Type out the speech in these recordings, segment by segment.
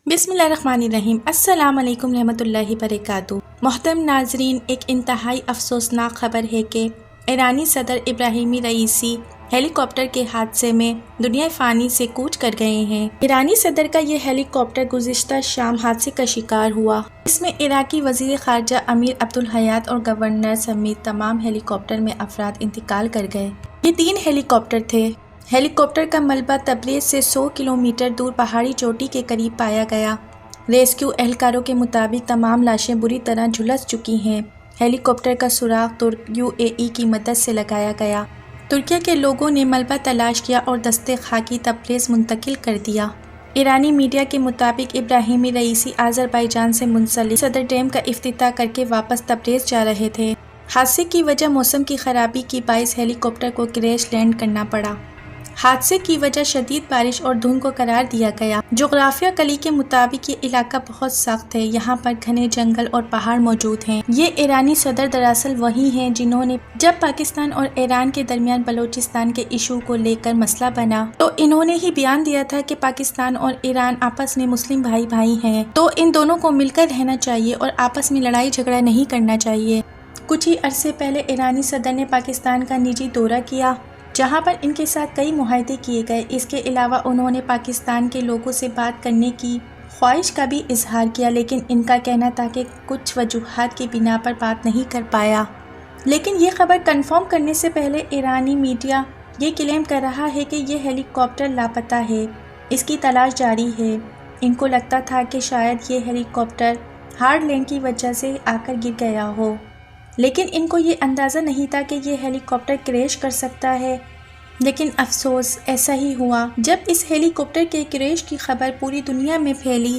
بسم اللہ الرحمن الرحیم۔ السلام علیکم رحمۃ اللہ وبرکاتہ۔ محترم ناظرین، ایک انتہائی افسوسناک خبر ہے کہ ایرانی صدر ابراہیمی رئیسی ہیلی کاپٹر کے حادثے میں دنیا فانی سے کوچ کر گئے ہیں۔ ایرانی صدر کا یہ ہیلی کاپٹر گزشتہ شام حادثے کا شکار ہوا۔ اس میں عراقی وزیر خارجہ امیر عبدالحیات اور گورنر سمیت تمام ہیلی کاپٹر میں افراد انتقال کر گئے۔ یہ 3 ہیلی کاپٹر تھے۔ ہیلی کاپٹر کا ملبہ تبریز سے 100 کلومیٹر دور پہاڑی چوٹی کے قریب پایا گیا۔ ریسکیو اہلکاروں کے مطابق تمام لاشیں بری طرح جھلس چکی ہیں۔ ہیلی کاپٹر کا سراغ ترک UAE کی مدد سے لگایا گیا۔ ترکیہ کے لوگوں نے ملبہ تلاش کیا اور دستے خاکی تبریز منتقل کر دیا۔ ایرانی میڈیا کے مطابق ابراہیمی رئیسی آذربائیجان سے منسلک صدر ڈیم کا افتتاح کر کے واپس تبریز جا رہے تھے۔ حادثے کی وجہ موسم کی خرابی کی باعث ہیلی کاپٹر کو کریش لینڈ کرنا پڑا۔ حادثے کی وجہ شدید بارش اور دھند کو قرار دیا گیا۔ جغرافیہ کلی کے مطابق یہ علاقہ بہت سخت ہے۔ یہاں پر گھنے جنگل اور پہاڑ موجود ہیں۔ یہ ایرانی صدر دراصل وہی ہیں جنہوں نے جب پاکستان اور ایران کے درمیان بلوچستان کے ایشو کو لے کر مسئلہ بنا تو انہوں نے ہی بیان دیا تھا کہ پاکستان اور ایران آپس میں مسلم بھائی بھائی ہیں، تو ان دونوں کو مل کر رہنا چاہیے اور آپس میں لڑائی جھگڑا نہیں کرنا چاہیے۔ کچھ ہی عرصے پہلے ایرانی صدر نے پاکستان کا نجی دورہ کیا، جہاں پر ان کے ساتھ کئی معاہدے کیے گئے۔ اس کے علاوہ انہوں نے پاکستان کے لوگوں سے بات کرنے کی خواہش کا بھی اظہار کیا، لیکن ان کا کہنا تھا کہ کچھ وجوہات کی بنا پر بات نہیں کر پایا۔ لیکن یہ خبر کنفرم کرنے سے پہلے ایرانی میڈیا یہ کلیم کر رہا ہے کہ یہ ہیلی کاپٹر لاپتہ ہے، اس کی تلاش جاری ہے۔ ان کو لگتا تھا کہ شاید یہ ہیلی کاپٹر ہارڈ لینڈ کی وجہ سے آ کر گر گیا ہو، لیکن ان کو یہ اندازہ نہیں تھا کہ یہ ہیلی کاپٹر کریش کر سکتا ہے۔ لیکن افسوس ایسا ہی ہوا۔ جب اس ہیلی کاپٹر کے کریش کی خبر پوری دنیا میں پھیلی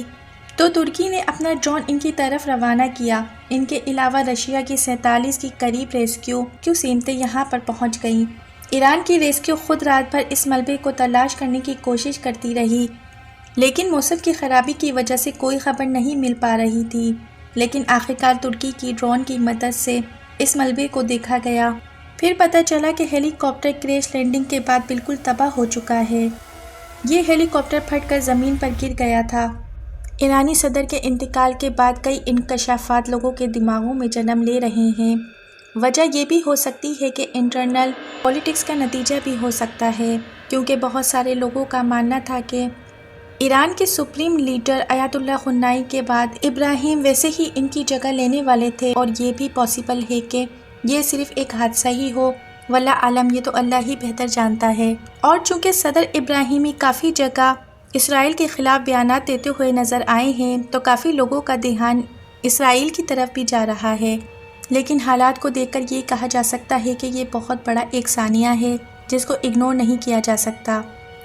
تو ترکی نے اپنا ڈرون ان کی طرف روانہ کیا۔ ان کے علاوہ رشیا کی 47 کی قریب ریسکیو سمتیں یہاں پر پہنچ گئیں۔ ایران کی ریسکیو خود رات بھر اس ملبے کو تلاش کرنے کی کوشش کرتی رہی، لیکن موسم کی خرابی کی وجہ سے کوئی خبر نہیں مل پا رہی تھی۔ لیکن آخرکار ترکی کی ڈرون کی مدد سے اس ملبے کو دیکھا گیا۔ پھر پتہ چلا کہ ہیلی کاپٹر کریش لینڈنگ کے بعد بالکل تباہ ہو چکا ہے۔ یہ ہیلی کاپٹر پھٹ کر زمین پر گر گیا تھا۔ ایرانی صدر کے انتقال کے بعد کئی انکشافات لوگوں کے دماغوں میں جنم لے رہے ہیں۔ وجہ یہ بھی ہو سکتی ہے کہ انٹرنل پولیٹکس کا نتیجہ بھی ہو سکتا ہے، کیونکہ بہت سارے لوگوں کا ماننا تھا کہ ایران کے سپریم لیڈر آیت اللہ خمینی کے بعد ابراہیم ویسے ہی ان کی جگہ لینے والے تھے، اور یہ بھی پاسبل ہے کہ یہ صرف ایک حادثہ ہی ہو، واللہ عالم، یہ تو اللہ ہی بہتر جانتا ہے۔ اور چونکہ صدر ابراہیمی کافی جگہ اسرائیل کے خلاف بیانات دیتے ہوئے نظر آئے ہیں تو کافی لوگوں کا دھیان اسرائیل کی طرف بھی جا رہا ہے، لیکن حالات کو دیکھ کر یہ کہا جا سکتا ہے کہ یہ بہت بڑا ایک ثانیہ ہے جس کو اگنور نہیں کیا جا سکتا۔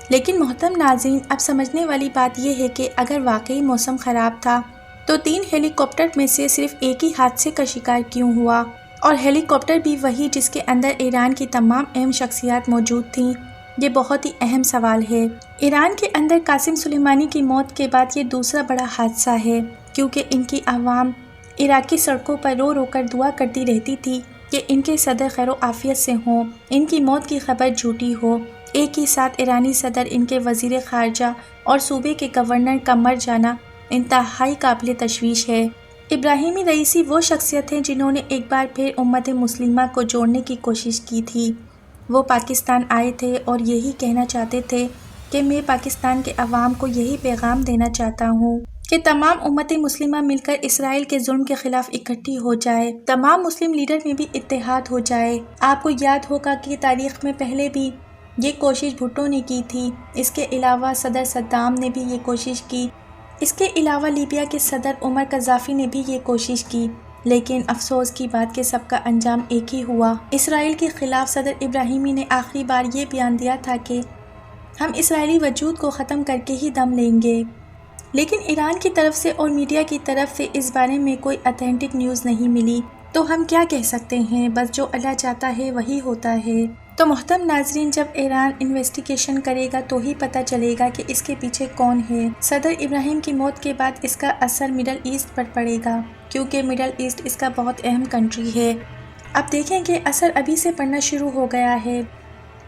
لیکن محترم ناظرین، اب سمجھنے والی بات یہ ہے کہ اگر واقعی موسم خراب تھا تو 3 ہیلی کاپٹر میں سے صرف ایک ہی حادثے کا شکار کیوں ہوا، اور ہیلی کاپٹر بھی وہی جس کے اندر ایران کی تمام اہم شخصیات موجود تھیں؟ یہ بہت ہی اہم سوال ہے۔ ایران کے اندر قاسم سلیمانی کی موت کے بعد یہ دوسرا بڑا حادثہ ہے، کیونکہ ان کی عوام عراق کی سڑکوں پر رو رو کر دعا کرتی رہتی تھی کہ ان کے صدر خیر و عافیت سے ہوں، ان کی موت کی خبر جھوٹی ہو۔ ایک ہی ساتھ ایرانی صدر، ان کے وزیر خارجہ اور صوبے کے گورنر کا مر جانا انتہائی قابل تشویش ہے۔ ابراہیمی رئیسی وہ شخصیت ہیں جنہوں نے ایک بار پھر امت مسلمہ کو جوڑنے کی کوشش کی تھی۔ وہ پاکستان آئے تھے اور یہی کہنا چاہتے تھے کہ میں پاکستان کے عوام کو یہی پیغام دینا چاہتا ہوں کہ تمام امت مسلمہ مل کر اسرائیل کے ظلم کے خلاف اکٹھی ہو جائے، تمام مسلم لیڈر میں بھی اتحاد ہو جائے۔ آپ کو یاد ہوگا کہ تاریخ میں پہلے بھی یہ کوشش بھٹو نے کی تھی، اس کے علاوہ صدر صدام نے بھی یہ کوشش کی، اس کے علاوہ لیبیا کے صدر عمر قذافی نے بھی یہ کوشش کی، لیکن افسوس کی بات کہ سب کا انجام ایک ہی ہوا۔ اسرائیل کے خلاف صدر ابراہیمی نے آخری بار یہ بیان دیا تھا کہ ہم اسرائیلی وجود کو ختم کر کے ہی دم لیں گے، لیکن ایران کی طرف سے اور میڈیا کی طرف سے اس بارے میں کوئی اتھینٹک نیوز نہیں ملی، تو ہم کیا کہہ سکتے ہیں، بس جو اللہ چاہتا ہے وہی ہوتا ہے۔ تو محترم ناظرین، جب ایران انویسٹیگیشن کرے گا تو ہی پتہ چلے گا کہ اس کے پیچھے کون ہے۔ صدر ابراہیم کی موت کے بعد اس کا اثر مڈل ایسٹ پر پڑے گا، کیونکہ مڈل ایسٹ اس کا بہت اہم کنٹری ہے۔ اب دیکھیں کہ اثر ابھی سے پڑنا شروع ہو گیا ہے،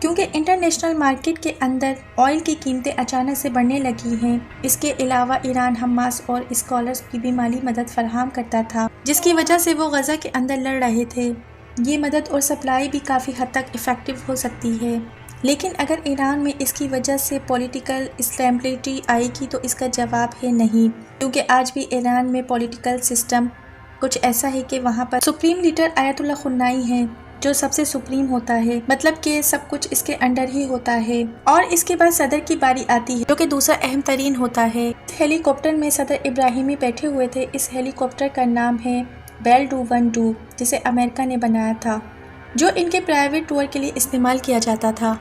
کیونکہ انٹرنیشنل مارکیٹ کے اندر آئل کی قیمتیں اچانک سے بڑھنے لگی ہیں۔ اس کے علاوہ ایران حماس اور اسکالرز کی بھی مالی مدد فراہم کرتا تھا، جس کی وجہ سے وہ غزہ کے اندر لڑ رہے تھے۔ یہ مدد اور سپلائی بھی کافی حد تک افیکٹو ہو سکتی ہے، لیکن اگر ایران میں اس کی وجہ سے پولیٹیکل اسٹیبلٹی آئے گی تو اس کا جواب ہے نہیں، کیونکہ آج بھی ایران میں پولیٹیکل سسٹم کچھ ایسا ہے کہ وہاں پر سپریم لیڈر آیت اللہ خمینی ہے جو سب سے سپریم ہوتا ہے، مطلب کہ سب کچھ اس کے انڈر ہی ہوتا ہے، اور اس کے بعد صدر کی باری آتی ہے جو کہ دوسرا اہم ترین ہوتا ہے۔ ہیلی کاپٹر میں صدر ابراہیمی بیٹھے ہوئے تھے۔ اس ہیلی کاپٹر کا نام ہے بیل 212 جسے امریکہ نے بنایا تھا، جو ان کے پرائیویٹ ٹور کے لیے استعمال کیا جاتا تھا،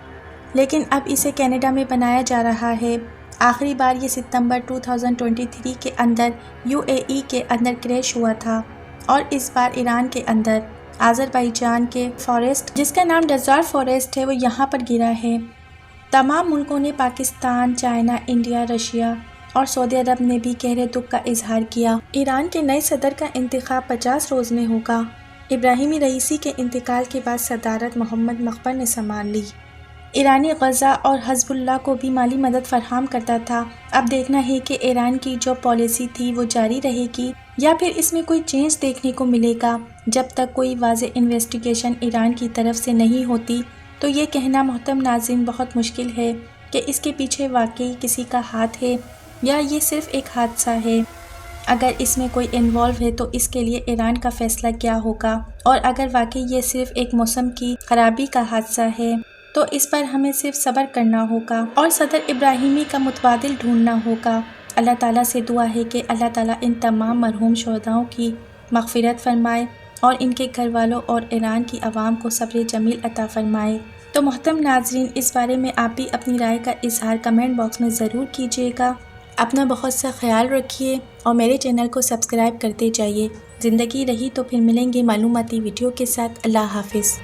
لیکن اب اسے کینیڈا میں بنایا جا رہا ہے۔ آخری بار یہ ستمبر 2023 کے اندر UAE کے اندر کریش ہوا تھا، اور اس بار ایران کے اندر آذربائیجان کے فارسٹ جس کا نام ڈیزارٹ فارسٹ ہے وہ یہاں پر گرا ہے۔ تمام ملکوں نے پاکستان، چائنا، انڈیا، رشیا اور سعودی عرب نے بھی گہرے دکھ کا اظہار کیا۔ ایران کے نئے صدر کا انتخاب 50 روز میں ہوگا۔ ابراہیمی رئیسی کے انتقال کے بعد صدارت محمد مقبر نے سنبھال لی۔ ایرانی غزہ اور حزب اللہ کو بھی مالی مدد فراہم کرتا تھا۔ اب دیکھنا ہے کہ ایران کی جو پالیسی تھی وہ جاری رہے گی یا پھر اس میں کوئی چینج دیکھنے کو ملے گا۔ جب تک کوئی واضح انویسٹیگیشن ایران کی طرف سے نہیں ہوتی تو یہ کہنا محترم ناظرین بہت مشکل ہے کہ اس کے پیچھے واقعی کسی کا ہاتھ ہے یا یہ صرف ایک حادثہ ہے۔ اگر اس میں کوئی انوالو ہے تو اس کے لیے ایران کا فیصلہ کیا ہوگا، اور اگر واقعی یہ صرف ایک موسم کی خرابی کا حادثہ ہے تو اس پر ہمیں صرف صبر کرنا ہوگا اور صدر ابراہیمی کا متبادل ڈھونڈنا ہوگا۔ اللہ تعالیٰ سے دعا ہے کہ اللہ تعالیٰ ان تمام مرحوم شہداؤں کی مغفرت فرمائے اور ان کے گھر والوں اور ایران کی عوام کو صبر جمیل عطا فرمائے۔ تو محترم ناظرین، اس بارے میں آپ بھی اپنی رائے کا اظہار کمنٹ باکس میں ضرور کیجیے گا۔ اپنا بہت سا خیال رکھیے اور میرے چینل کو سبسکرائب کرتے جائیے۔ زندگی رہی تو پھر ملیں گے معلوماتی ویڈیو کے ساتھ۔ اللہ حافظ۔